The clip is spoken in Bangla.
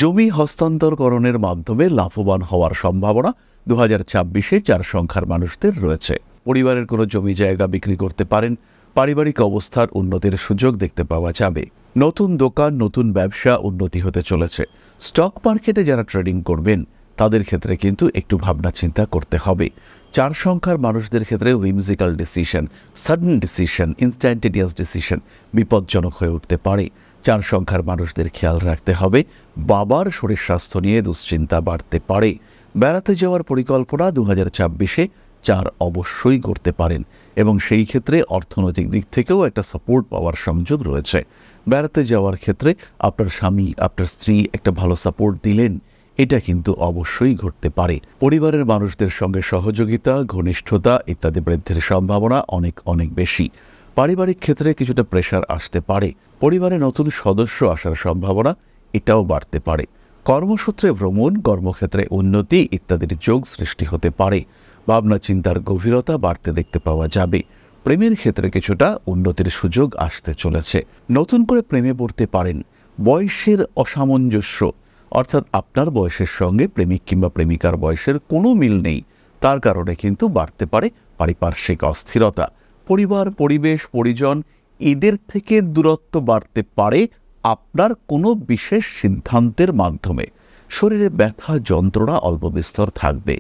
জমি হস্তান্তরকরণের মাধ্যমে লাভবান হওয়ার সম্ভাবনা 2024-এ 4 সংখ্যার মানুষদের রয়েছে। পরিবারের কোনো জমি জায়গা বিক্রি করতে পারেন। পারিবারিক অবস্থার উন্নতির সুযোগ দেখতে পাওয়া যাবে। নতুন দোকান, নতুন ব্যবসা উন্নতি হতে চলেছে। স্টক মার্কেটে যারা ট্রেডিং করবেন তাদের ক্ষেত্রে কিন্তু একটু ভাবনা চিন্তা করতে হবে। 4 সংখ্যার মানুষদের ক্ষেত্রে whimsical decision, sudden decision, instantaneous decision বিপজ্জনক হয়ে উঠতে পারে। 4 সংখ্যার মানুষদের খেয়াল রাখতে হবে। বাবার শরীর স্বাস্থ্য নিয়ে দুশ্চিন্তা বাড়তে পারে। বেড়াতে যাওয়ার পরিকল্পনা 2024-এ 4 অবশ্যই করতে পারেন এবং সেই ক্ষেত্রে অর্থনৈতিক দিক থেকেও একটা সাপোর্ট পাওয়ার সংযোগ রয়েছে। বেড়াতে যাওয়ার ক্ষেত্রে আপনার স্বামী, আপনার স্ত্রী একটা ভালো সাপোর্ট দিলেন, এটা কিন্তু অবশ্যই ঘটতে পারে। পরিবারের মানুষদের সঙ্গে সহযোগিতা, ঘনিষ্ঠতা ইত্যাদি বৃদ্ধির সম্ভাবনা অনেক অনেক বেশি। পারিবারিক ক্ষেত্রে কিছুটা প্রেশার আসতে পারে। পরিবারে নতুন সদস্য আসার সম্ভাবনা এটাও বাড়তে পারে। কর্মসূত্রে ভ্রমণ, কর্মক্ষেত্রে উন্নতি ইত্যাদির যোগ সৃষ্টি হতে পারে। ভাবনা চিন্তার গভীরতা বাড়তে দেখতে পাওয়া যাবে। প্রেমের ক্ষেত্রে কিছুটা উন্নতির সুযোগ আসতে চলেছে। নতুন করে প্রেমে পড়তে পারেন। বয়সের অসামঞ্জস্য, অর্থাৎ আপনার বয়সের সঙ্গে প্রেমিক কিংবা প্রেমিকার বয়সের কোনো মিল নেই, তার কারণে কিন্তু বাড়তে পারে পারিপার্শ্বিক অস্থিরতা। পরিবার, পরিবেশ, পরিজন এদের থেকে দূরত্ব বাড়তে পারে আপনার কোনো বিশেষ সিদ্ধান্তের মাধ্যমে। শরীরে ব্যথা, যন্ত্রণা অল্প বিস্তর থাকবে।